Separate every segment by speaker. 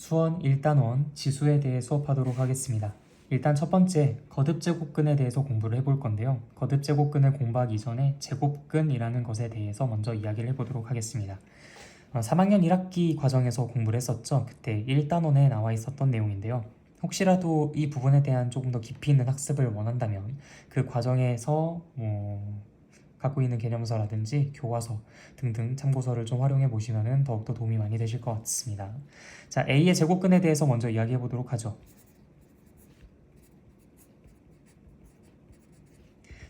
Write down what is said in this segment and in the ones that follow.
Speaker 1: 수원 1단원 지수에 대해 수업하도록 하겠습니다. 일단 첫 번째, 거듭제곱근에 대해서 공부를 해볼 건데요. 거듭제곱근을 공부하기 전에 제곱근이라는 것에 대해서 먼저 이야기를 해보도록 하겠습니다. 3학년 1학기 과정에서 공부를 했었죠. 그때 1단원에 나와 있었던 내용인데요. 혹시라도 이 부분에 대한 조금 더 깊이 있는 학습을 원한다면 그 과정에서 갖고 있는 개념서라든지 교과서 등등 참고서를 좀 활용해 보시면 더욱더 도움이 많이 되실 것 같습니다. 자, A의 제곱근에 대해서 먼저 이야기해 보도록 하죠.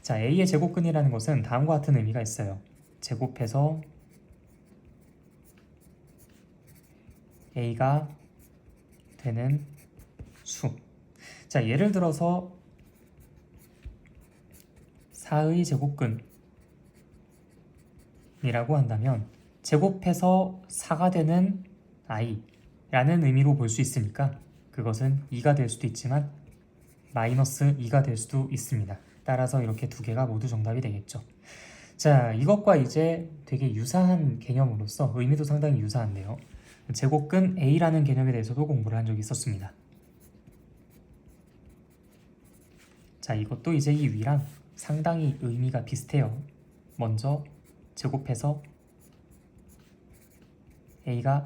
Speaker 1: 자, A의 제곱근이라는 것은 다음과 같은 의미가 있어요. 제곱해서 A가 되는 수. 자, 예를 들어서 4의 제곱근이라고 한다면 제곱해서 4가 되는 i라는 의미로 볼 수 있으니까 그것은 2가 될 수도 있지만 마이너스 2가 될 수도 있습니다. 따라서 이렇게 두 개가 모두 정답이 되겠죠. 자, 이것과 이제 되게 유사한 개념으로서 의미도 상당히 유사한데요. 제곱근 A라는 개념에 대해서도 공부를 한 적이 있었습니다. 자, 이것도 이제 이 위랑 상당히 의미가 비슷해요. 먼저 제곱해서 A가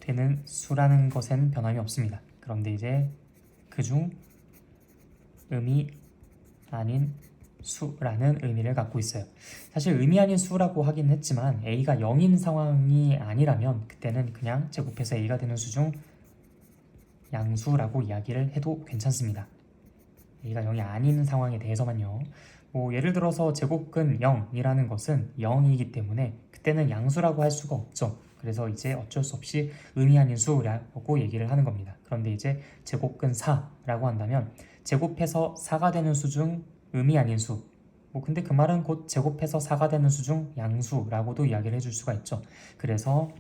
Speaker 1: 되는 수라는 것엔 변함이 없습니다. 그런데 이제 그중 의미 아닌 수라는 의미를 갖고 있어요. 사실 의미 아닌 수라고 하긴 했지만 A가 0인 상황이 아니라면 그때는 그냥 제곱해서 A가 되는 수 중 양수라고 이야기를 해도 괜찮습니다. A가 0이 아닌 상황에 대해서만요. 예를 들어서 제곱근 0이라는 것은 0이기 때문에 그때는 양수라고 할 수가 없죠. 그래서 이제 어쩔 수 없이 의미 아닌 수라고 얘기를 하는 겁니다. 그런데 이제 제곱근 4라고 한다면 제곱해서 4가 되는 수 중 의미 아닌 수. 근데 그 말은 곧 제곱해서 4가 되는 수 중 양수라고도 이야기를 해줄 수가 있죠. 그래서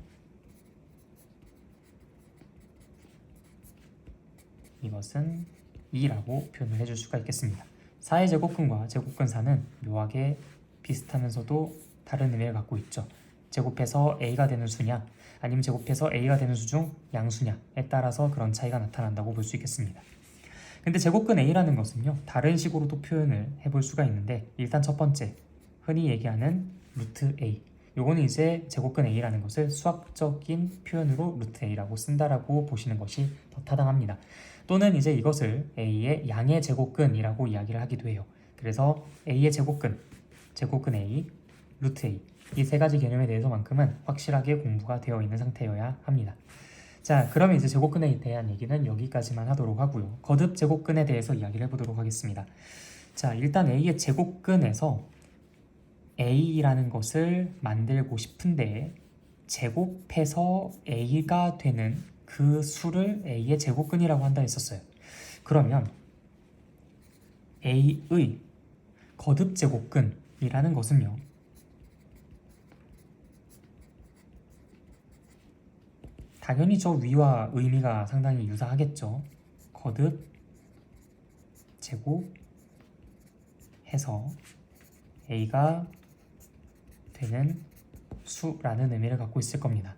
Speaker 1: 이것은 2라고 표현을 해줄 수가 있겠습니다. 4의 제곱근과 제곱근 4는 묘하게 비슷하면서도 다른 의미를 갖고 있죠. 제곱해서 A가 되는 수냐 아니면 제곱해서 A가 되는 수 중 양수냐에 따라서 그런 차이가 나타난다고 볼 수 있겠습니다. 근데 제곱근 A라는 것은요, 다른 식으로도 표현을 해볼 수가 있는데 일단 첫 번째, 흔히 얘기하는 루트 A. 요거는 이제 제곱근 A라는 것을 수학적인 표현으로 루트 A라고 쓴다라고 보시는 것이 더 타당합니다. 또는 이제 이것을 A의 양의 제곱근이라고 이야기를 하기도 해요. 그래서 A의 제곱근 A, 루트 A 이 세 가지 개념에 대해서만큼은 확실하게 공부가 되어 있는 상태여야 합니다. 자, 그러면 이제 제곱근에 대한 얘기는 여기까지만 하도록 하고요. 거듭 제곱근에 대해서 이야기를 해보도록 하겠습니다. 자, 일단 A의 제곱근에서 A라는 것을 만들고 싶은데 제곱해서 A가 되는 그 수를 A의 제곱근이라고 한다 했었어요. 그러면 A의 거듭 제곱근이라는 것은요, 당연히 저 위와 의미가 상당히 유사하겠죠. 거듭 제곱해서 A가 되는 수라는 의미를 갖고 있을 겁니다.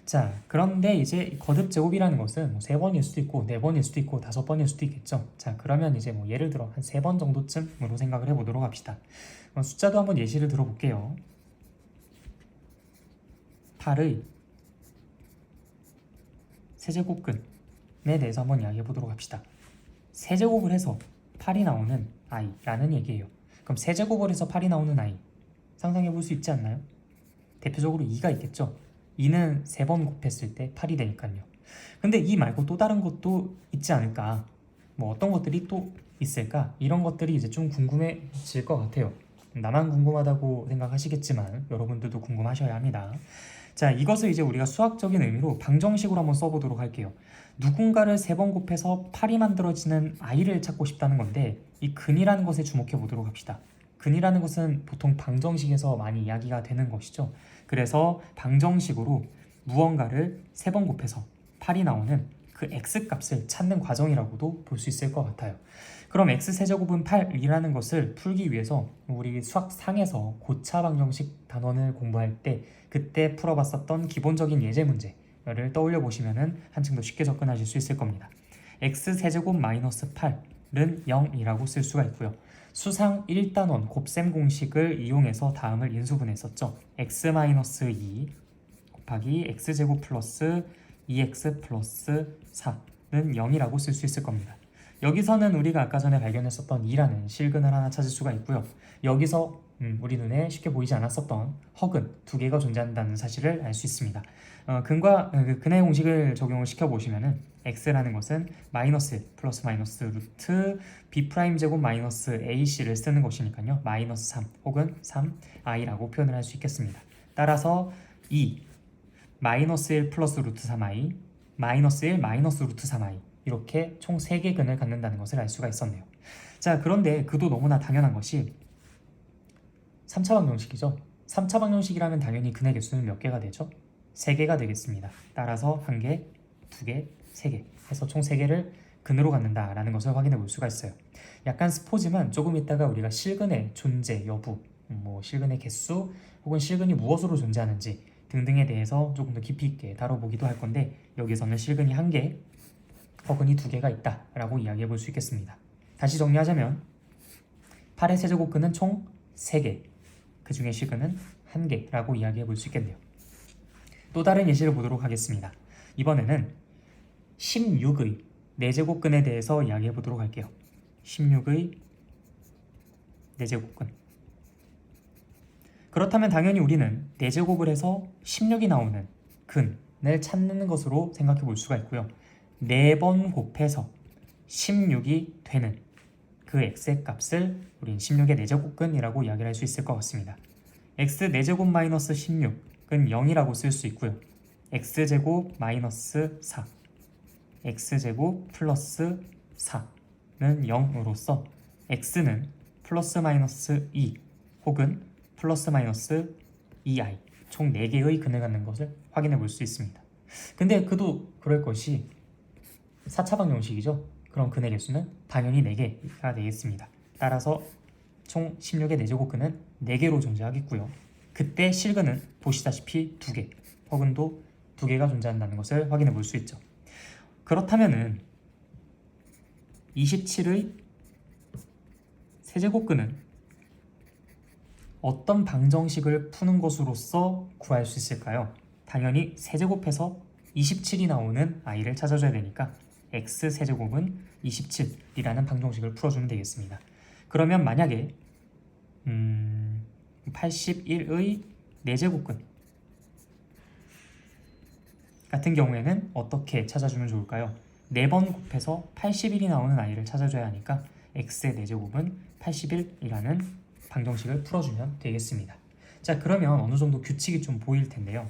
Speaker 1: 자, 그런데 이제 거듭 제곱이라는 것은 3번일 수도 있고 4번일 수도 있고 5번일 수도 있겠죠. 자, 그러면 이제 예를 들어 한 3번 정도쯤으로 생각을 해보도록 합시다. 숫자도 한번 예시를 들어볼게요. 8의 세제곱근에 대해서 한번 이야기해 보도록 합시다. 세제곱을 해서 8이 나오는 i라는 얘기예요. 그럼 세제곱을 해서 8이 나오는 i 상상해 볼 수 있지 않나요? 대표적으로 2가 있겠죠. 2는 3번 곱했을 때 8이 되니까요. 근데 이 말고 또 다른 것도 있지 않을까? 어떤 것들이 또 있을까? 이런 것들이 이제 좀 궁금해질 것 같아요. 나만 궁금하다고 생각하시겠지만 여러분들도 궁금하셔야 합니다. 자, 이것을 이제 우리가 수학적인 의미로 방정식으로 한번 써보도록 할게요. 누군가를 3번 곱해서 8이 만들어지는 i를 찾고 싶다는 건데 이 근이라는 것에 주목해 보도록 합시다. 근이라는 것은 보통 방정식에서 많이 이야기가 되는 것이죠. 그래서 방정식으로 무언가를 3번 곱해서 8이 나오는 그 x값을 찾는 과정이라고도 볼 수 있을 것 같아요. 그럼 x세제곱은 8이라는 것을 풀기 위해서 우리 수학상에서 고차 방정식 단원을 공부할 때 그때 풀어봤었던 기본적인 예제 문제, x를 떠올려 보시면은 한층 더 쉽게 접근하실 수 있을 겁니다. x세제곱 마이너스 8은 0이라고 쓸 수가 있고요. 수상 1단원 곱셈 공식을 이용해서 다음을 인수분해했었죠. x-2 곱하기 x제곱 플러스 2x 플러스 4는 0이라고 쓸 수 있을 겁니다. 여기서는 우리가 아까 전에 발견했었던 2라는 실근을 하나 찾을 수가 있고요. 여기서 우리 눈에 쉽게 보이지 않았었던 허근 두 개가 존재한다는 사실을 알 수 있습니다. 근의 공식을 적용을 시켜보시면은 x라는 것은 마이너스 1 플러스 마이너스 루트 b 프라임 제곱 마이너스 ac를 쓰는 것이니까요. 마이너스 3 혹은 3i라고 표현을 할 수 있겠습니다. 따라서 2 마이너스 1 플러스 루트 3i 마이너스 1 마이너스 루트 3i 이렇게 총 3개 근을 갖는다는 것을 알 수가 있었네요. 자, 그런데 그도 너무나 당연한 것이 3차 방정식이죠. 3차 방정식이라면 당연히 근의 개수는 몇 개가 되죠? 3개가 되겠습니다. 따라서 1개, 2개, 3개 해서 총 3개를 근으로 갖는다라는 것을 확인해 볼 수가 있어요. 약간 스포지만 조금 있다가 우리가 실근의 존재 여부, 실근의 개수 혹은 실근이 무엇으로 존재하는지 등등에 대해서 조금 더 깊이 있게 다뤄보기도 할 건데 여기서는 실근이 1개, 허근이 2개가 있다라고 이야기해 볼 수 있겠습니다. 다시 정리하자면 8의 세제곱근은 총 3개, 그 중에 실근은 1개라고 이야기해 볼 수 있겠네요. 또 다른 예시를 보도록 하겠습니다. 이번에는 16의 4제곱근에 대해서 이야기해 보도록 할게요. 16의 4제곱근. 그렇다면 당연히 우리는 4제곱을 해서 16이 나오는 근을 찾는 것으로 생각해 볼 수가 있고요. 4번 곱해서 16이 되는 그 x의 값을 우린 16의 4제곱근이라고 이야기를 할 수 있을 것 같습니다. x 4제곱 마이너스 16은 0이라고 쓸 수 있고요. x제곱 마이너스 4 x제곱 플러스 4는 0으로써 x는 플러스 마이너스 2 혹은 플러스 마이너스 2i 총 4개의 근을 갖는 것을 확인해 볼 수 있습니다. 근데 그도 그럴 것이 4차 방정식이죠. 그럼 근의 개수는 당연히 4개가 되겠습니다. 따라서 총 16의 4제곱근은 4개로 존재하겠고요. 그때 실근은 보시다시피 2개, 허근도 2개가 존재한다는 것을 확인해 볼 수 있죠. 그렇다면은 27의 세제곱근은 어떤 방정식을 푸는 것으로서 구할 수 있을까요? 당연히 세제곱해서 27이 나오는 i를 찾아줘야 되니까 x 세제곱은 27이라는 방정식을 풀어주면 되겠습니다. 그러면 만약에 81의 4제곱근 같은 경우에는 어떻게 찾아주면 좋을까요? 4번 곱해서 81이 나오는 i를 찾아줘야 하니까 x의 4제곱은 81이라는 방정식을 풀어주면 되겠습니다. 자, 그러면 어느 정도 규칙이 좀 보일 텐데요.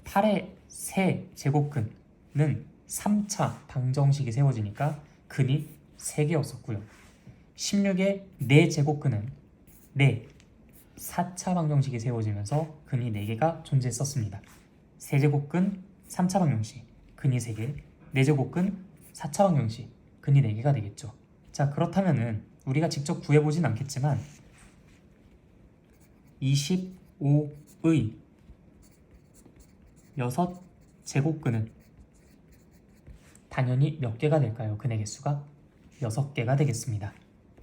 Speaker 1: 8의 세제곱근은 3차 방정식이 세워지니까 근이 3개였었고요. 16의 4제곱근은 4차 방정식이 세워지면서 근이 4개가 존재했었습니다. 세제곱근 3차 방정식, 근이 3개, 4제곱근 4차 방정식, 근이 4개가 되겠죠. 자, 그렇다면은 우리가 직접 구해보진 않겠지만 25의 6제곱근은 당연히 몇 개가 될까요? 근의 개수가 6개가 되겠습니다.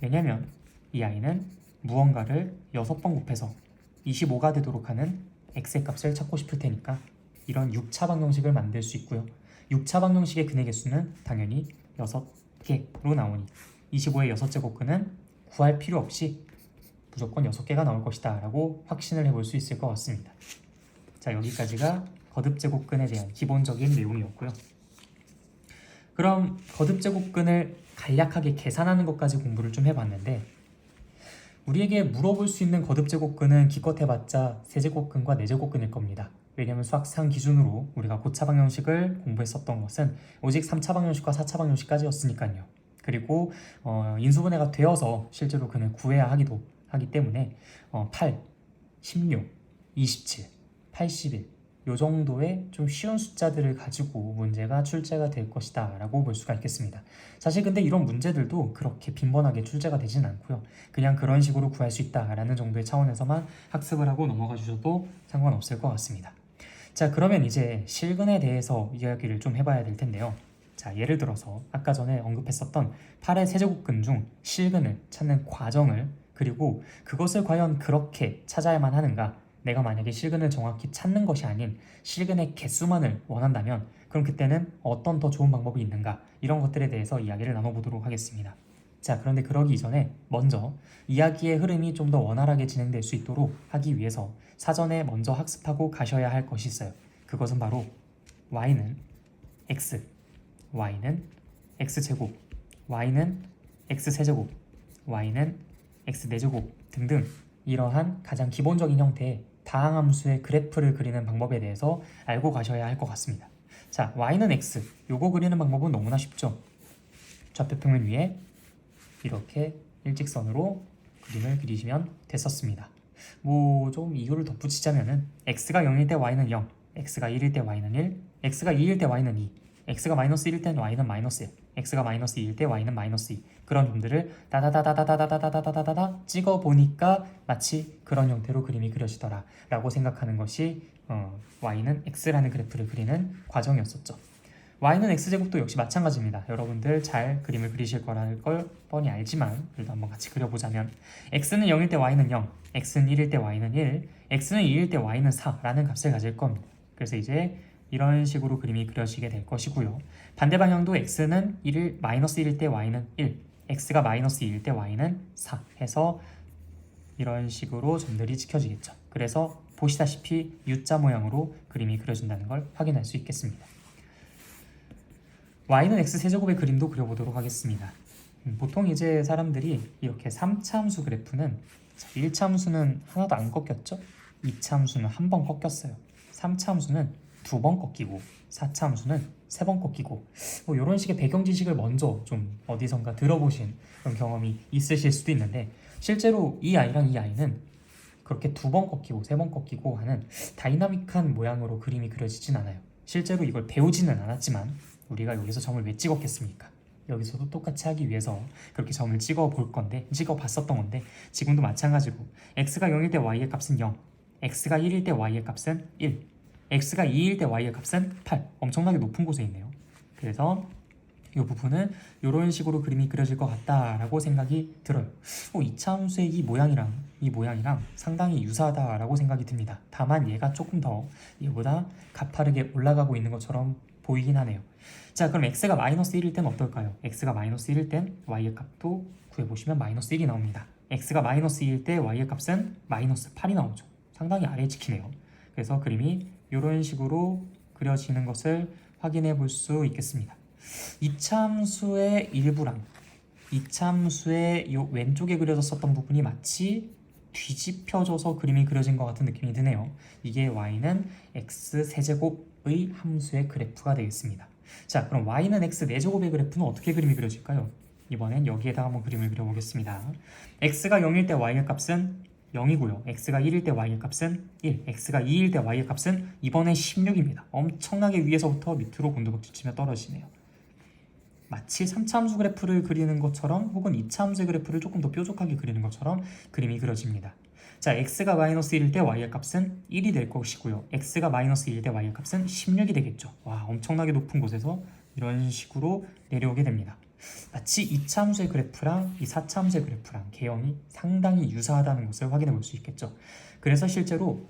Speaker 1: 왜냐하면 이 i는 무언가를 6번 곱해서 25가 되도록 하는 x의 값을 찾고 싶을 테니까 이런 6차 방정식을 만들 수 있고요. 6차 방정식의 근의 개수는 당연히 6개로 나오니 25의 6제곱근은 구할 필요 없이 무조건 6개가 나올 것이다 라고 확신을 해볼 수 있을 것 같습니다. 자, 여기까지가 거듭제곱근에 대한 기본적인 내용이었고요. 그럼 거듭제곱근을 간략하게 계산하는 것까지 공부를 좀 해봤는데 우리에게 물어볼 수 있는 거듭제곱근은 기껏 해봤자 세제곱근과 4제곱근일 겁니다. 왜냐하면 수학상 기준으로 우리가 고차 방정식을 공부했었던 것은 오직 3차 방정식과 4차 방정식까지였으니까요. 그리고 인수분해가 되어서 실제로 근을 구해야 하기 때문에 8, 16, 27, 81 이 정도의 좀 쉬운 숫자들을 가지고 문제가 출제가 될 것이다 라고 볼 수가 있겠습니다. 사실 근데 이런 문제들도 그렇게 빈번하게 출제가 되진 않고요. 그냥 그런 식으로 구할 수 있다 라는 정도의 차원에서만 학습을 하고 넘어가 주셔도 상관없을 것 같습니다. 자, 그러면 이제 실근에 대해서 이야기를 좀 해봐야 될 텐데요. 자, 예를 들어서 아까 전에 언급했었던 8의 세제곱근 중 실근을 찾는 과정을, 그리고 그것을 과연 그렇게 찾아야만 하는가, 내가 만약에 실근을 정확히 찾는 것이 아닌 실근의 개수만을 원한다면 그럼 그때는 어떤 더 좋은 방법이 있는가, 이런 것들에 대해서 이야기를 나눠보도록 하겠습니다. 자, 그런데 그러기 이전에 먼저 이야기의 흐름이 좀 더 원활하게 진행될 수 있도록 하기 위해서 사전에 먼저 학습하고 가셔야 할 것이 있어요. 그것은 바로 y는 x, y는 x제곱, y는 x세제곱, y는 x네제곱 등등 이러한 가장 기본적인 형태의 다항함수의 그래프를 그리는 방법에 대해서 알고 가셔야 할 것 같습니다. 자, y는 x, 요거 그리는 방법은 너무나 쉽죠. 좌표평면 위에 이렇게 일직선으로 그림을 그리시면 됐었습니다. 뭐 좀 이유를 덧붙이자면은 x가 0일 때 y는 0, x가 1일 때 y는 1, x가 2일 때 y는 2, x가 마이너스 1일 때는 y는 마이너스 1, x가 마이너스 2일 때 y는 마이너스 2, 그런 점들을 다다다다다다다다다다다다 찍어 보니까 마치 그런 형태로 그림이 그려지더라 라고 생각하는 것이 y는 x라는 그래프를 그리는 과정이었었죠. y는 x제곱도 역시 마찬가지입니다. 여러분들 잘 그림을 그리실 거라는 걸 뻔히 알지만 그래도 한번 같이 그려보자면 x는 0일 때 y는 0, x는 1일 때 y는 1, x는 2일 때 y는 4라는 값을 가질 겁니다. 그래서 이제 이런 식으로 그림이 그려지게 될 것이고요. 반대 방향도 x는 1일, 마이너스 1일 때 y는 1, x가 마이너스 2일 때 y는 4 해서 이런 식으로 점들이 찍혀지겠죠. 그래서 보시다시피 U자 모양으로 그림이 그려진다는 걸 확인할 수 있겠습니다. y는 x세제곱의 그림도 그려보도록 하겠습니다. 보통 이제 사람들이 이렇게 3차 함수 그래프는 1차 함수는 하나도 안 꺾였죠? 2차 함수는 한 번 꺾였어요. 3차 함수는 2번 꺾이고 4차 함수는 3번 꺾이고 뭐 이런 식의 배경 지식을 먼저 좀 어디선가 들어보신 그런 경험이 있으실 수도 있는데 실제로 이 아이랑 이 아이는 그렇게 2번 꺾이고 3번 꺾이고 하는 다이나믹한 모양으로 그림이 그려지진 않아요. 실제로 이걸 배우지는 않았지만 우리가 여기서 점을 왜 찍었겠습니까? 여기서도 똑같이 하기 위해서 그렇게 점을 찍어 봤었던 건데 지금도 마찬가지고 x가 0일 때 y의 값은 0, x가 1일 때 y의 값은 1, x가 2일 때 y의 값은 8. 엄청나게 높은 곳에 있네요. 그래서 이 부분은 이런 식으로 그림이 그려질 것 같다라고 생각이 들어요. 2차 함수의 이 모양이랑 상당히 유사하다라고 생각이 듭니다. 다만 얘가 조금 더 얘보다 가파르게 올라가고 있는 것처럼 보이긴 하네요. 자, 그럼 x가 마이너스 1일 땐 어떨까요? x가 마이너스 1일 땐 y의 값도 구해보시면 마이너스 1이 나옵니다. x가 마이너스 2일 때 y의 값은 마이너스 8이 나오죠. 상당히 아래에 찍히네요. 그래서 그림이 이런 식으로 그려지는 것을 확인해 볼 수 있겠습니다. 2차 함수의 일부랑 2차 함수의 요 왼쪽에 그려졌었던 bu분이 마치 뒤집혀져서 그림이 그려진 것 같은 느낌이 드네요. 이게 y는 x세제곱의 함수의 그래프가 되겠습니다. 자, 그럼 y는 x4제곱의 그래프는 어떻게 그림이 그려질까요? 이번엔 여기에다가 한번 그림을 그려보겠습니다. x가 0일 때 y의 값은 0이고요. x가 1일 때 y의 값은 1, x가 2일 때 y의 값은 이번엔 16입니다. 엄청나게 위에서부터 밑으로 곤두박질치며 떨어지네요. 마치 3차 함수 그래프를 그리는 것처럼 혹은 2차 함수의 그래프를 조금 더 뾰족하게 그리는 것처럼 그림이 그려집니다. 자, x가 마이너스 1일 때 y의 값은 1이 될 것이고요. x가 마이너스 2일 때 y의 값은 16이 되겠죠. 와, 엄청나게 높은 곳에서 이런 식으로 내려오게 됩니다. 마치 2차 함수의 그래프랑 이 4차 함수의 그래프랑 개형이 상당히 유사하다는 것을 확인해 볼 수 있겠죠. 그래서 실제로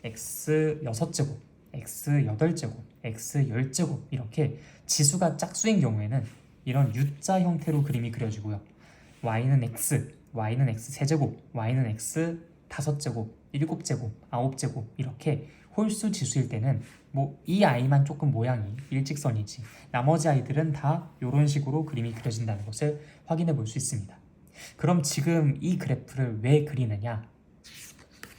Speaker 1: x 6제곱, x 8제곱, x 10제곱 이렇게 지수가 짝수인 경우에는 이런 U자 형태로 그림이 그려지고요. y는 x, y는 x 세제곱, y는 x 5제곱, 7제곱, 9제곱 이렇게 홀수 지수일 때는 뭐 이 아이만 조금 모양이 일직선이지 나머지 아이들은 다 이런 식으로 그림이 그려진다는 것을 확인해 볼 수 있습니다. 그럼 지금 이 그래프를 왜 그리느냐?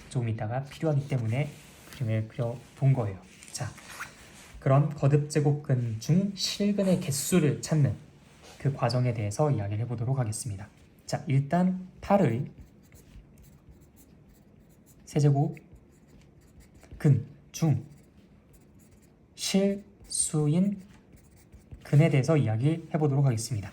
Speaker 1: 조금 이따가 필요하기 때문에 그림을 그려본 거예요. 자, 그런 거듭제곱근 중 실근의 개수를 찾는 그 과정에 대해서 이야기를 해보도록 하겠습니다. 자, 일단 8의 세제곱 근 중 실수인 근에 대해서 이야기해 보도록 하겠습니다.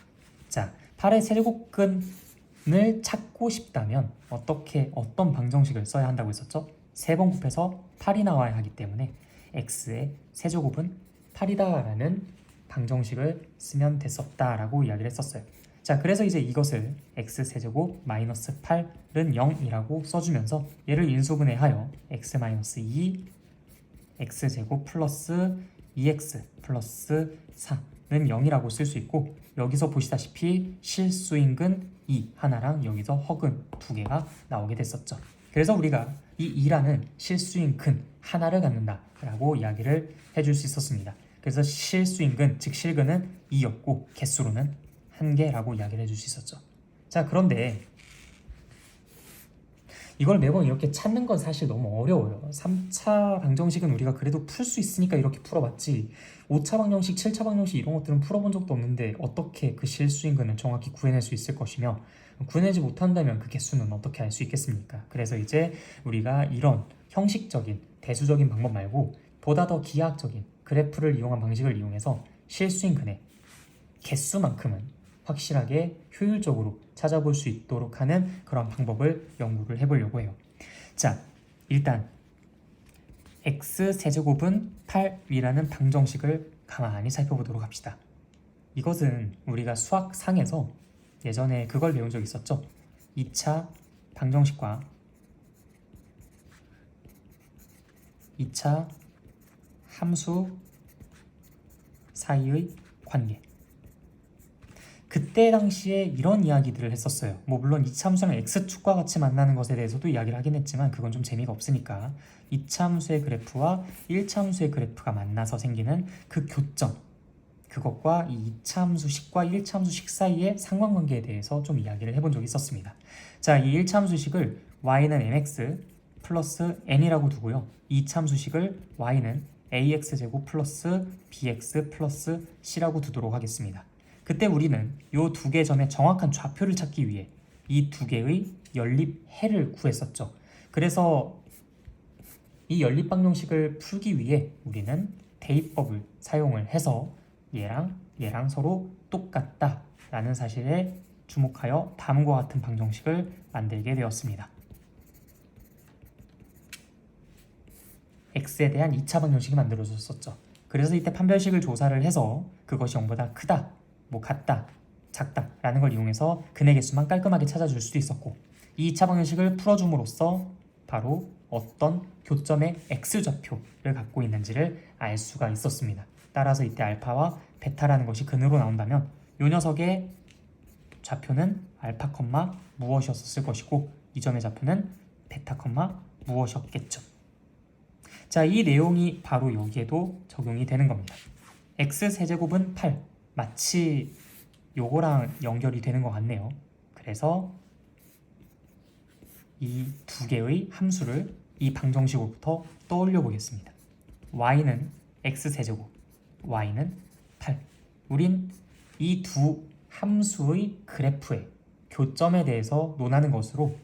Speaker 1: 자, 8의 세제곱근을 찾고 싶다면 어떤 방정식을 써야 한다고 했었죠? 3번 곱해서 8이 나와야 하기 때문에 x의 세제곱은 8이다 라는 방정식을 쓰면 됐었다라고 이야기를 했었어요. 자, 그래서 이제 이것을 x세제곱 마이너스 8은 0이라고 써주면서 얘를 인수분해하여 x-2 x제곱 플러스 2x 플러스 4는 0이라고 쓸 수 있고, 여기서 보시다시피 실수인근 2 하나랑 여기서 허근 2개가 나오게 됐었죠. 그래서 우리가 이 2라는 실수인근 하나를 갖는다 라고 이야기를 해줄 수 있었습니다. 그래서 실수인근, 즉 실근은 2였고 개수로는 1개라고 이야기를 해줄 수 있었죠. 자, 그런데 이걸 매번 이렇게 찾는 건 사실 너무 어려워요. 3차 방정식은 우리가 그래도 풀 수 있으니까 이렇게 풀어봤지, 5차 방정식, 7차 방정식 이런 것들은 풀어본 적도 없는데 어떻게 그 실수인근을 정확히 구해낼 수 있을 것이며, 구해내지 못한다면 그 개수는 어떻게 알 수 있겠습니까? 그래서 이제 우리가 이런 형식적인 대수적인 방법 말고 보다 더 기하학적인 그래프를 이용한 방식을 이용해서 실수인근의 개수만큼은 확실하게 효율적으로 찾아볼 수 있도록 하는 그런 방법을 연구를 해보려고 해요. 자, 일단 x세제곱은 8이라는 방정식을 가만히 살펴보도록 합시다. 이것은 우리가 수학상에서 예전에 그걸 배운 적 있었죠. 2차 방정식과 2차 함수 사이의 관계. 그때 당시에 이런 이야기들을 했었어요. 물론 2차 함수랑 x축과 같이 만나는 것에 대해서도 이야기를 하긴 했지만 그건 좀 재미가 없으니까 2차 함수의 그래프와 1차 함수의 그래프가 만나서 생기는 그 교점, 그것과 이 2차 함수식과 1차 함수식 사이의 상관관계에 대해서 좀 이야기를 해본 적이 있었습니다. 자, 이 1차 함수식을 y는 mx 플러스 n이라고 두고요, 2차 함수식을 y는 ax제곱 플러스 bx 플러스 c라고 두도록 하겠습니다. 그때 우리는 이 두 개 점의 정확한 좌표를 찾기 위해 이 두 개의 연립해를 구했었죠. 그래서 이 연립 방정식을 풀기 위해 우리는 대입법을 사용을 해서 얘랑 서로 똑같다 라는 사실에 주목하여 다음과 같은 방정식을 만들게 되었습니다. x에 대한 2차 방정식이 만들어졌었죠. 그래서 이때 판별식을 조사를 해서 그것이 0보다 크다, 같다, 작다 라는 걸 이용해서 근의 개수만 깔끔하게 찾아줄 수도 있었고, 이 2차 방정식을 풀어줌으로써 바로 어떤 교점의 x좌표를 갖고 있는지를 알 수가 있었습니다. 따라서 이때 알파와 베타라는 것이 근으로 나온다면 이 녀석의 좌표는 알파, 무엇이었을 것이고 이 점의 좌표는 베타, 무엇이었겠죠. 자, 이 내용이 바로 여기에도 적용이 되는 겁니다. x세제곱은 8, 마치 요거랑 연결이 되는 것 같네요. 그래서 이 두 개의 함수를 이 방정식으로부터 떠올려 보겠습니다. y는 x세제곱, y는 8. 우린 이 두 함수의 그래프의 교점에 대해서 논하는 것으로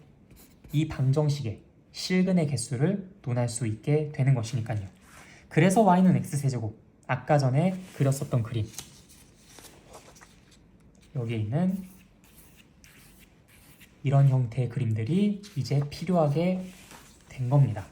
Speaker 1: 이 방정식의 실근의 개수를 논할 수 있게 되는 것이니까요. 그래서 y는 x세제곱, 아까 전에 그렸었던 그림, 여기에 있는 이런 형태의 그림들이 이제 필요하게 된 겁니다.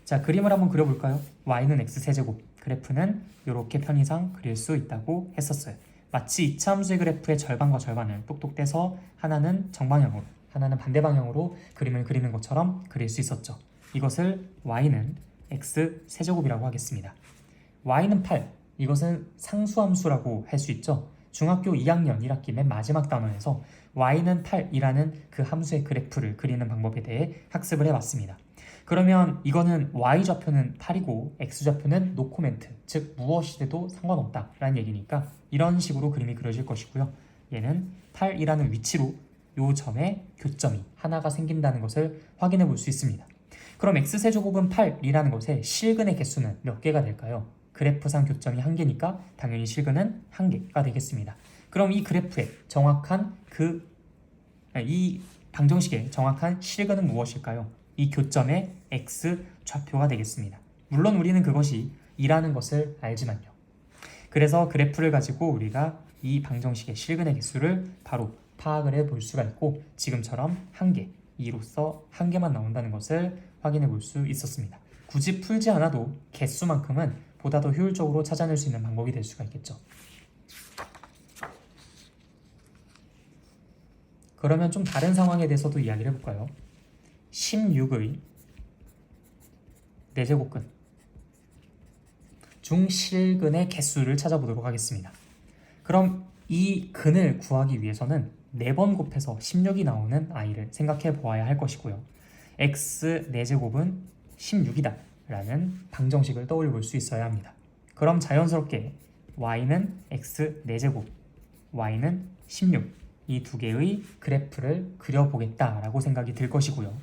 Speaker 1: 자, 그림을 한번 그려볼까요? y는 x세제곱, 그래프는 이렇게 편의상 그릴 수 있다고 했었어요. 마치 2차 함수의 그래프의 절반과 절반을 똑똑 떼서 하나는 정방향으로, 하나는 반대 방향으로 그림을 그리는 것처럼 그릴 수 있었죠. 이것을 y는 x세제곱이라고 하겠습니다. y는 8, 이것은 상수함수라고 할 수 있죠. 중학교 2학년 1학기 맨 마지막 단원에서 y는 8이라는 그 함수의 그래프를 그리는 방법에 대해 학습을 해봤습니다. 그러면 이거는 y좌표는 8이고 x좌표는 노코멘트, 즉 무엇이 돼도 상관없다라는 얘기니까 이런 식으로 그림이 그려질 것이고요. 얘는 8이라는 위치로 이 점에 교점이 하나가 생긴다는 것을 확인해 볼 수 있습니다. 그럼 x세제곱은 8이라는 것의 실근의 개수는 몇 개가 될까요? 그래프상 교점이 1개니까 당연히 실근은 1개가 되겠습니다. 그럼 이 그래프의 정확한 이 방정식의 정확한 실근은 무엇일까요? 이 교점의 x 좌표가 되겠습니다. 물론 우리는 그것이 2라는 것을 알지만요. 그래서 그래프를 가지고 우리가 이 방정식의 실근의 개수를 바로 파악을 해볼 수가 있고, 지금처럼 1개, 2로서 1개만 나온다는 것을 확인해 볼 수 있었습니다. 굳이 풀지 않아도 개수만큼은 보다 더 효율적으로 찾아낼 수 있는 방법이 될 수가 있겠죠. 그러면 좀 다른 상황에 대해서도 이야기를 해볼까요? 16의 4제곱근 중 실근의 개수를 찾아보도록 하겠습니다. 그럼 이 근을 구하기 위해서는 4번 곱해서 16이 나오는 아이를 생각해 보아야 할 것이고요. x 4제곱은 16이다 라는 방정식을 떠올려 볼 수 있어야 합니다. 그럼 자연스럽게 y는 x 4제곱, y는 16, 이 두 개의 그래프를 그려보겠다라고 생각이 들 것이고요.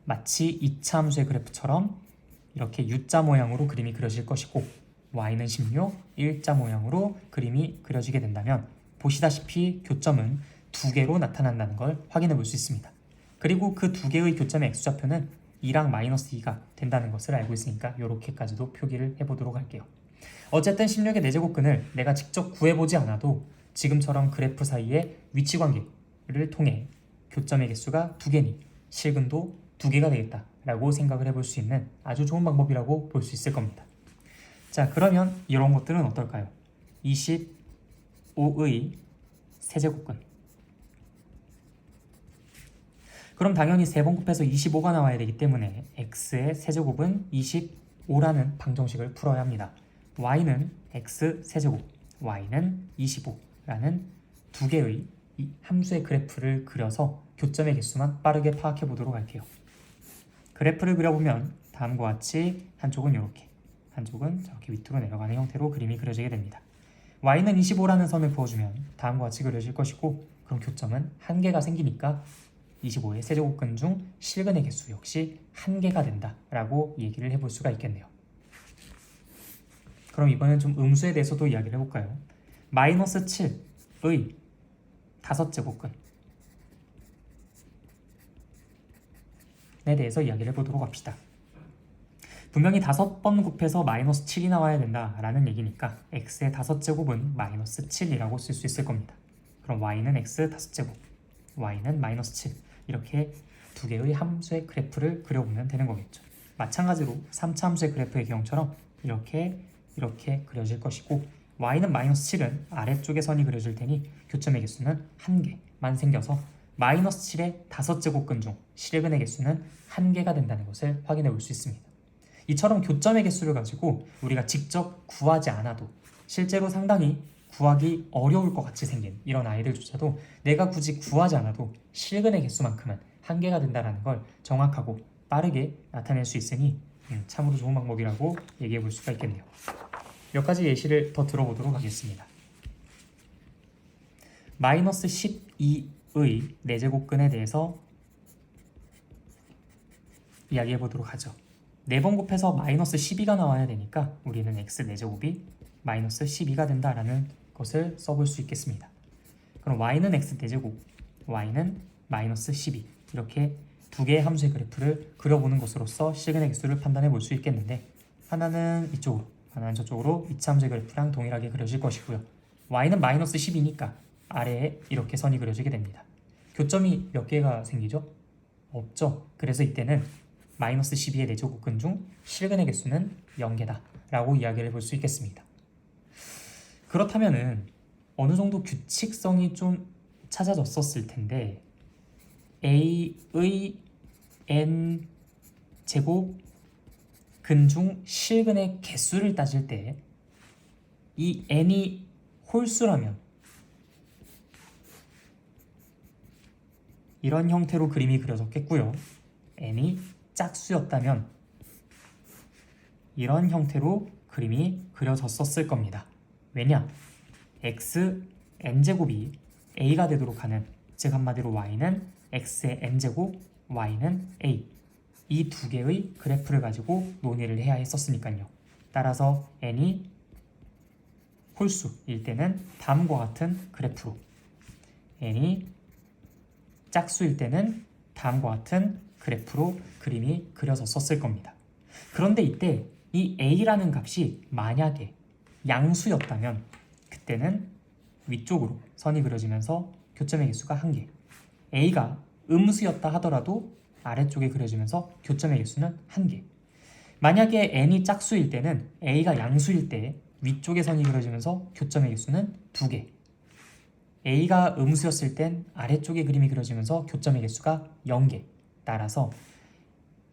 Speaker 1: 마치 2차 함수의 그래프처럼 이렇게 U자 모양으로 그림이 그려질 것이고 y는 16, 일자 모양으로 그림이 그려지게 된다면 보시다시피 교점은 2개로 나타난다는 걸 확인해 볼 수 있습니다. 그리고 그 2개의 교점의 x좌표는 2랑 마이너스 2가 된다는 것을 알고 있으니까 이렇게까지도 표기를 해보도록 할게요. 어쨌든 16의 4제곱근을 내가 직접 구해보지 않아도 지금처럼 그래프 사이의 위치관계를 통해 교점의 개수가 2개니 실근도 2개가 되겠다 라고 생각을 해볼 수 있는 아주 좋은 방법이라고 볼 수 있을 겁니다. 자, 그러면 이런 것들은 어떨까요? 25의 세제곱근. 그럼 당연히 3번 곱해서 25가 나와야 되기 때문에 x의 세제곱은 25라는 방정식을 풀어야 합니다. y는 x 세제곱, y는 25라는 두 개의 이 함수의 그래프를 그려서 교점의 개수만 빠르게 파악해 보도록 할게요. 그래프를 그려보면 다음과 같이 한쪽은 이렇게, 한쪽은 저렇게 밑으로 내려가는 형태로 그림이 그려지게 됩니다. y는 25라는 선을 그어주면 다음과 같이 그려질 것이고, 그럼 교점은 1개가 생기니까 25의 세제곱근 중 실근의 개수 역시 1개가 된다라고 얘기를 해볼 수가 있겠네요. 그럼 이번엔 좀 음수에 대해서도 이야기를 해볼까요? 마이너스 7의 5제곱근에 대해서 이야기를 해보도록 합시다. 분명히 5번 곱해서 마이너스 7이 나와야 된다라는 얘기니까 x의 5제곱은 마이너스 7이라고 쓸 수 있을 겁니다. 그럼 y는 x 5제곱, y는 마이너스 7, 이렇게 두 개의 함수의 그래프를 그려보면 되는 거겠죠. 마찬가지로 3차 함수의 그래프의 경우처럼 이렇게 그려질 것이고, y는 마이너스 7은 아래쪽에 선이 그려질 테니 교점의 개수는 1개만 생겨서 마이너스 7의 5제곱근 중 실근의 개수는 1개가 된다는 것을 확인해 볼 수 있습니다. 이처럼 교점의 개수를 가지고 우리가 직접 구하지 않아도 실제로 상당히 구하기 어려울 것 같이 생긴 이런 아이들조차도 내가 굳이 구하지 않아도 실근의 개수만큼은 1개가 된다는 걸 정확하고 빠르게 나타낼 수 있으니 참으로 좋은 방법이라고 얘기해 볼 수가 있겠네요. 몇 가지 예시를 더 들어보도록 하겠습니다. 마이너스 12의 4제곱근에 대해서 이야기해 보도록 하죠. 4번 곱해서 마이너스 12가 나와야 되니까 우리는 x 4제곱이 마이너스 12가 된다라는 것을 써볼 수 있겠습니다. 그럼 y는 x 4제곱, y는 마이너스 12, 이렇게 두 개의 함수의 그래프를 그려보는 것으로서 실근의 개수를 판단해 볼 수 있겠는데, 하나는 이쪽으로, 하나는 저쪽으로 2차 함수의 그래프랑 동일하게 그려질 것이고요. y는 마이너스 10이니까 아래에 이렇게 선이 그려지게 됩니다. 교점이 몇 개가 생기죠? 없죠. 그래서 이때는 마이너스 12의 4제곱근 중 실근의 개수는 0개다 라고 이야기를 해볼 수 있겠습니다. 그렇다면은 어느 정도 규칙성이 좀 찾아졌었을 텐데, a의 n 제곱 근 중 실근의 개수를 따질 때 이 n이 홀수라면 이런 형태로 그림이 그려졌겠고요. n이 짝수였다면 이런 형태로 그림이 그려졌었을 겁니다. 왜냐? x n제곱이 a가 되도록 하는, 즉 한마디로 y는 x의 n제곱, y는 a, 이 두 개의 그래프를 가지고 논의를 해야 했었으니까요. 따라서 n이 홀수일 때는 다음과 같은 그래프로, n이 짝수일 때는 다음과 같은 그래프로 그림이 그려졌었을 겁니다. 그런데 이때 이 a라는 값이 만약에 양수였다면 그때는 위쪽으로 선이 그려지면서 교점의 개수가 1개, a가 음수였다 하더라도 아래쪽에 그려지면서 교점의 개수는 1개. 만약에 n이 짝수일 때는 a가 양수일 때 위쪽에 선이 그려지면서 교점의 개수는 2개. a가 음수였을 땐 아래쪽에 그림이 그려지면서 교점의 개수가 0개. 따라서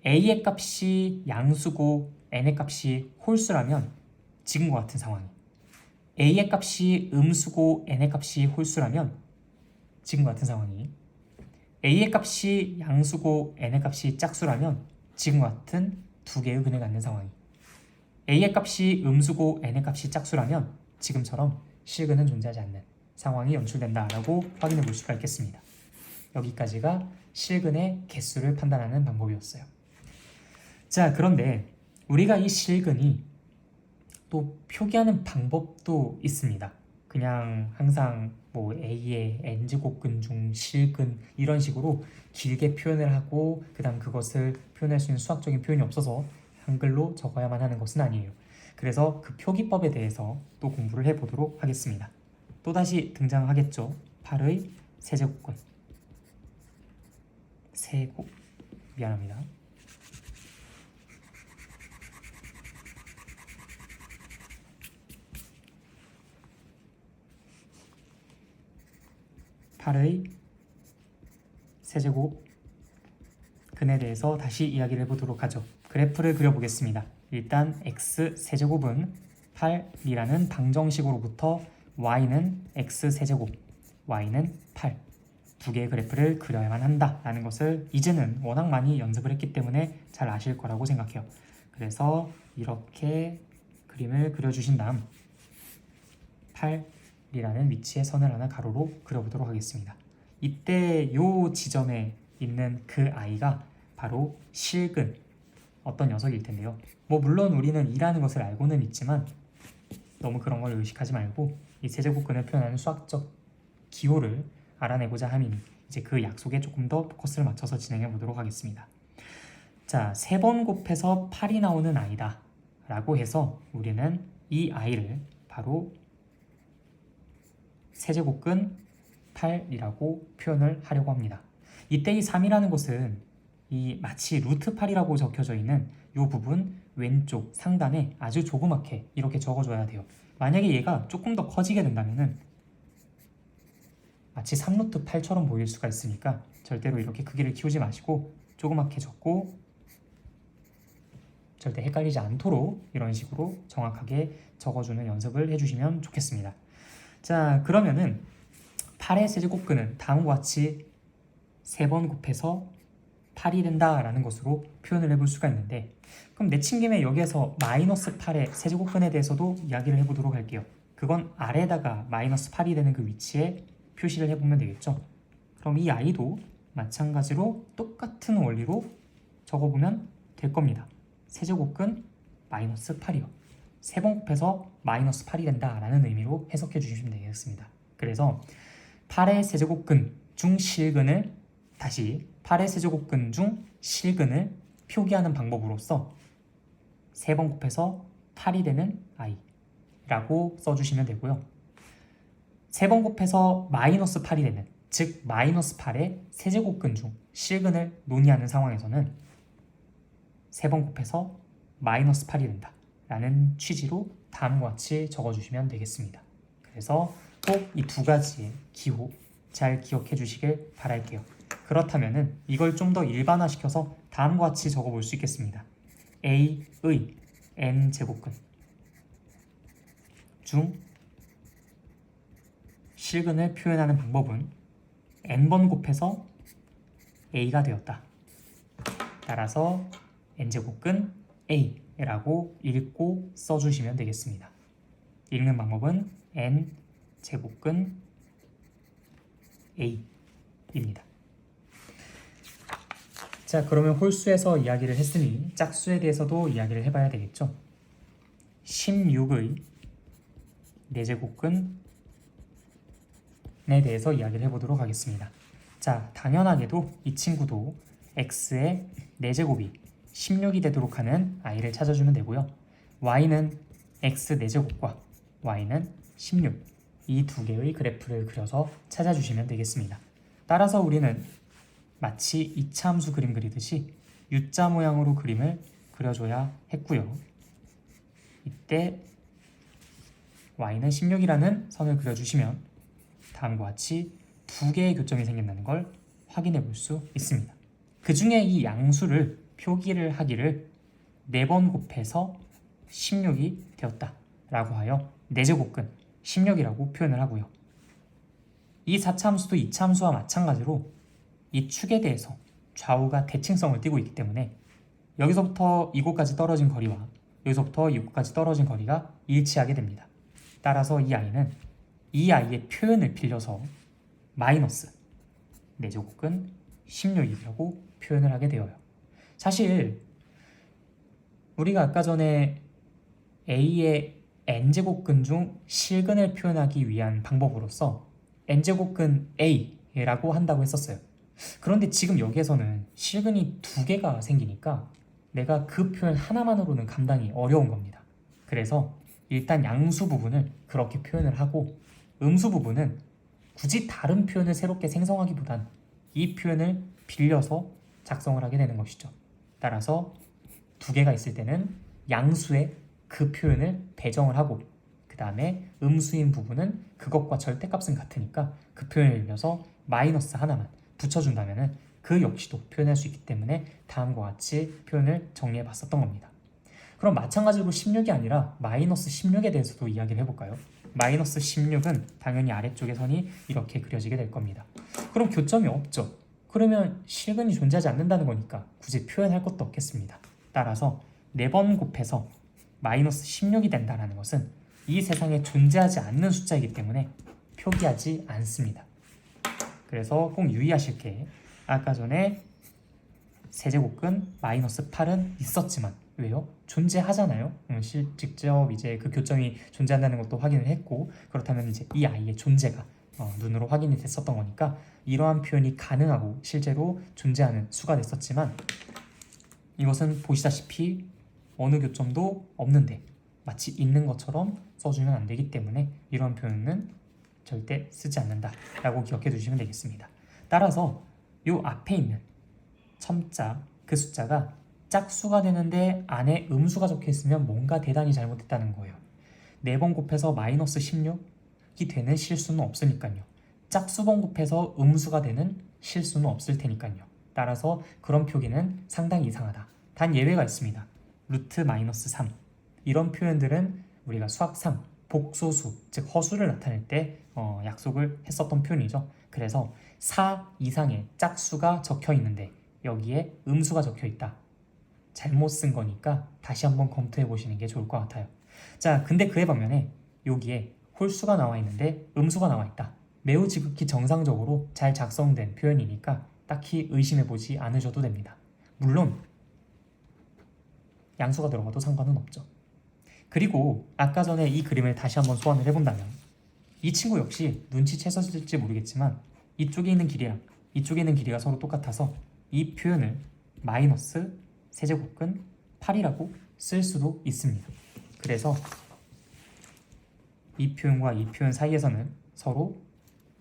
Speaker 1: a의 값이 양수고 n의 값이 홀수라면 지금과 같은 상황이, a의 값이 음수고 n의 값이 홀수라면 지금과 같은 상황이, a의 값이 양수고 n의 값이 짝수라면 지금과 같은 두 개의 근을 갖는 상황이, a의 값이 음수고 n의 값이 짝수라면 지금처럼 실근은 존재하지 않는 상황이 연출된다라고 확인해 볼 수가 있겠습니다. 여기까지가 실근의 개수를 판단하는 방법이었어요. 자, 그런데 우리가 이 실근이 또 표기하는 방법도 있습니다. 그냥 항상 뭐 a의 n제곱근 중 실근 이런 식으로 길게 표현을 하고 그 다음 그것을 표현할 수 있는 수학적인 표현이 없어서 한글로 적어야만 하는 것은 아니에요. 그래서 그 표기법에 대해서 또 공부를 해보도록 하겠습니다. 또다시 등장하겠죠. 8의 세제곱근. 세곱, 미안합니다. 의 세제곱 근에 대해서 다시 이야기를 해보도록 하죠. 그래프를 그려보겠습니다. 일단 x 세제곱은 8이라는 방정식으로부터 y는 x 세제곱, y는 8 두 개의 그래프를 그려야만 한다라는 것을 이제는 워낙 많이 연습을 했기 때문에 잘 아실 거라고 생각해요. 그래서 이렇게 그림을 그려주신 다음 8이라는 위치에 선을 하나 가로로 그려보도록 하겠습니다. 이때 요 지점에 있는 그 아이가 바로 실근 어떤 녀석일 텐데요. 뭐 물론 우리는 2라는 것을 알고는 있지만 너무 그런 걸 의식하지 말고 이 세제곱근을 표현하는 수학적 기호를 알아내고자 함이니 이제 그 약속에 조금 더 포커스를 맞춰서 진행해 보도록 하겠습니다. 자, 3번 곱해서 8이 나오는 아이다 라고 해서 우리는 이 아이를 바로 세제곱근 8이라고 표현을 하려고 합니다. 이때 이 3이라는 것은 이 마치 루트 8이라고 적혀져 있는 이 부분 왼쪽 상단에 아주 조그맣게 이렇게 적어줘야 돼요. 만약에 얘가 조금 더 커지게 된다면은 마치 3루트 8처럼 보일 수가 있으니까 절대로 이렇게 크기를 키우지 마시고 조그맣게 적고 절대 헷갈리지 않도록 이런 식으로 정확하게 적어주는 연습을 해주시면 좋겠습니다. 자, 그러면은 8의 세제곱근은 다음과 같이 3번 곱해서 8이 된다라는 것으로 표현을 해볼 수가 있는데, 그럼 내친 김에 여기에서 마이너스 8의 세제곱근에 대해서도 이야기를 해보도록 할게요. 그건 아래다가 마이너스 8이 되는 그 위치에 표시를 해보면 되겠죠. 그럼 이 아이도 마찬가지로 똑같은 원리로 적어보면 될 겁니다. 세제곱근 마이너스 8이요. 3번 곱해서 마이너스 8이 된다라는 의미로 해석해 주시면 되겠습니다. 그래서 8의 세제곱근 중 실근을 다시 8의 세제곱근 중 실근을 표기하는 방법으로서 3번 곱해서 8이 되는 i라고 써주시면 되고요. 3번 곱해서 마이너스 8이 되는, 즉 마이너스 8의 세제곱근 중 실근을 논의하는 상황에서는 3번 곱해서 마이너스 8이 된다 라는 취지로 다음과 같이 적어주시면 되겠습니다. 그래서 꼭 이 두 가지의 기호 잘 기억해 주시길 바랄게요. 그렇다면은 이걸 좀 더 일반화시켜서 다음과 같이 적어볼 수 있겠습니다. A의 n제곱근 중 실근을 표현하는 방법은 n번 곱해서 A가 되었다. 따라서 n제곱근 A라고 읽고 써주시면 되겠습니다. 읽는 방법은 n제곱근 A입니다. 자, 그러면 홀수에서 이야기를 했으니 짝수에 대해서도 이야기를 해봐야 되겠죠. 16의 4제곱근에 대해서 이야기를 해보도록 하겠습니다. 자, 당연하게도 이 친구도 x의 4제곱이 16이 되도록 하는 i를 찾아주면 되고요. y는 x 4제곱과 y는 16, 이 두 개의 그래프를 그려서 찾아주시면 되겠습니다. 따라서 우리는 마치 이차 함수 그림 그리듯이 U자 모양으로 그림을 그려줘야 했고요. 이때 y는 16이라는 선을 그려주시면 다음과 같이 두 개의 교점이 생긴다는 걸 확인해 볼 수 있습니다. 그 중에 이 양수를 표기를 하기를 4번 곱해서 16이 되었다 라고 하여 4제곱근 16이라고 표현을 하고요. 이 4차 함수도 2차 함수와 마찬가지로 이 축에 대해서 좌우가 대칭성을 띠고 있기 때문에 여기서부터 이곳까지 떨어진 거리와 여기서부터 이곳까지 떨어진 거리가 일치하게 됩니다. 따라서 이 아이는 이 아이의 표현을 빌려서 마이너스 4제곱근 16이라고 표현을 하게 되어요. 사실 우리가 아까 전에 a의 n제곱근 중 실근을 표현하기 위한 방법으로서 n제곱근 a라고 한다고 했었어요. 그런데 지금 여기에서는 실근이 두 개가 생기니까 내가 그 표현 하나만으로는 감당이 어려운 겁니다. 그래서 일단 양수 부분을 그렇게 표현을 하고 음수 부분은 굳이 다른 표현을 새롭게 생성하기보단 이 표현을 빌려서 작성을 하게 되는 것이죠. 따라서 두 개가 있을 때는 양수에 그 표현을 배정을 하고 그 다음에 음수인 부분은 그것과 절대값은 같으니까 그 표현을 빌려서 마이너스 하나만 붙여준다면 그 역시도 표현할 수 있기 때문에 다음과 같이 표현을 정리해 봤었던 겁니다. 그럼 마찬가지로 16이 아니라 마이너스 16에 대해서도 이야기를 해볼까요? 마이너스 16은 당연히 아래쪽의 선이 이렇게 그려지게 될 겁니다. 그럼 교점이 없죠. 그러면 실근이 존재하지 않는다는 거니까 굳이 표현할 것도 없겠습니다. 따라서 4번 곱해서 마이너스 16이 된다는 것은 이 세상에 존재하지 않는 숫자이기 때문에 표기하지 않습니다. 그래서 꼭 유의하실 게 아까 전에 세제곱근 마이너스 8은 있었지만 왜요? 존재하잖아요. 직접 이제 그 교점이 존재한다는 것도 확인을 했고 그렇다면 이제 이 아이의 존재가 눈으로 확인이 됐었던 거니까 이러한 표현이 가능하고 실제로 존재하는 수가 됐었지만 이것은 보시다시피 어느 교점도 없는데 마치 있는 것처럼 써주면 안 되기 때문에 이런 표현은 절대 쓰지 않는다 라고 기억해 두시면 되겠습니다. 따라서 이 앞에 있는 첨자 그 숫자가 짝수가 되는데 안에 음수가 적혀 있으면 뭔가 대단히 잘못됐다는 거예요. 4번 곱해서 마이너스 16이 되는 실수는 없으니까요. 짝수번 곱해서 음수가 되는 실수는 없을 테니까요. 따라서 그런 표기는 상당히 이상하다. 단 예외가 있습니다. 루트 마이너스 3 이런 표현들은 우리가 수학상 복소수 즉 허수를 나타낼 때 약속을 했었던 표현이죠. 그래서 4 이상의 짝수가 적혀 있는데 여기에 음수가 적혀 있다. 잘못 쓴 거니까 다시 한번 검토해 보시는 게 좋을 것 같아요. 자, 근데 그에 반면에 여기에 홀수가 나와 있는데 음수가 나와 있다. 매우 지극히 정상적으로 잘 작성된 표현이니까 딱히 의심해 보지 않으셔도 됩니다. 물론 양수가 들어가도 상관은 없죠. 그리고 아까 전에 이 그림을 다시 한번 소환을 해본다면 이 친구 역시 눈치채셨을지 모르겠지만 이쪽에 있는 길이랑 이쪽에 있는 길이가 서로 똑같아서 이 표현을 마이너스 세제곱근 8이라고 쓸 수도 있습니다. 그래서 이 표현과 이 표현 사이에서는 서로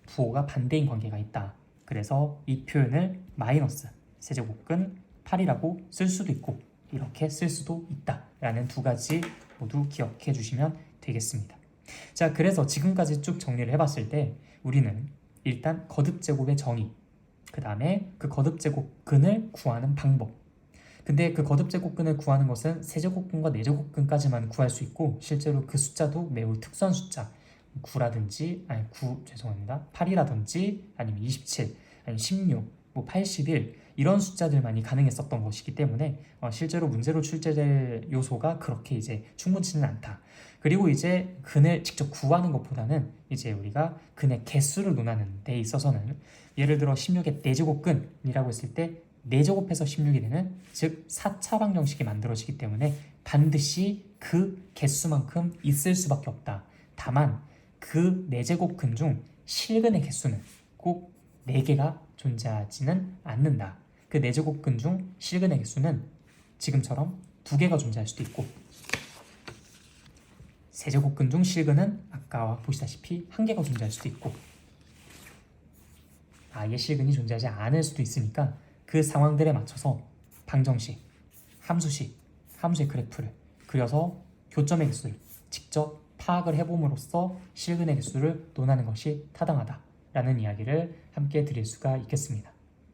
Speaker 1: 부호가 반대인 관계가 있다. 그래서 이 표현을 마이너스 세제곱근 8이라고 쓸 수도 있고 이렇게 쓸 수도 있다 라는 두 가지 모두 기억해 주시면 되겠습니다. 자, 그래서 지금까지 쭉 정리를 해봤을 때 우리는 일단 거듭제곱의 정의, 그 다음에 그 거듭제곱근을 구하는 방법. 근데 그 거듭제곱근을 구하는 것은 세제곱근과 네제곱근까지만 구할 수 있고 실제로 그 숫자도 매우 특수한 숫자 9라든지 8이라든지 아니면 27, 아니면 16, 81 이런 숫자들만이 가능했었던 것이기 때문에 실제로 문제로 출제될 요소가 그렇게 이제 충분치는 않다. 그리고 이제 근을 직접 구하는 것보다는 이제 우리가 근의 개수를 논하는 데 있어서는 예를 들어 16의 4제곱근이라고 했을 때 4제곱해서 16이 되는 즉 4차 방정식이 만들어지기 때문에 반드시 그 개수만큼 있을 수밖에 없다. 다만 그 4제곱근 중 실근의 개수는 꼭 4개가 존재하지는 않는다. 그 4제곱근 중 실근의 개수는 지금처럼 2개가 존재할 수도 있고 세제곱근 중 실근은 아까 보시다시피 1개가 존재할 수도 있고 아예 실근이 존재하지 않을 수도 있으니까 그 상황들에 맞춰서 방정식, 함수식, 함수의 그래프를 그려서 교점의 개수를 직접 파악을 해봄으로써 실근의 개수를 논하는 것이 타당하다라는 이야기를 함께 드릴 수가 있겠습니다.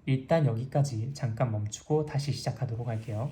Speaker 1: 일단 여기까지 잠깐 멈추고 다시 시작하도록 할게요.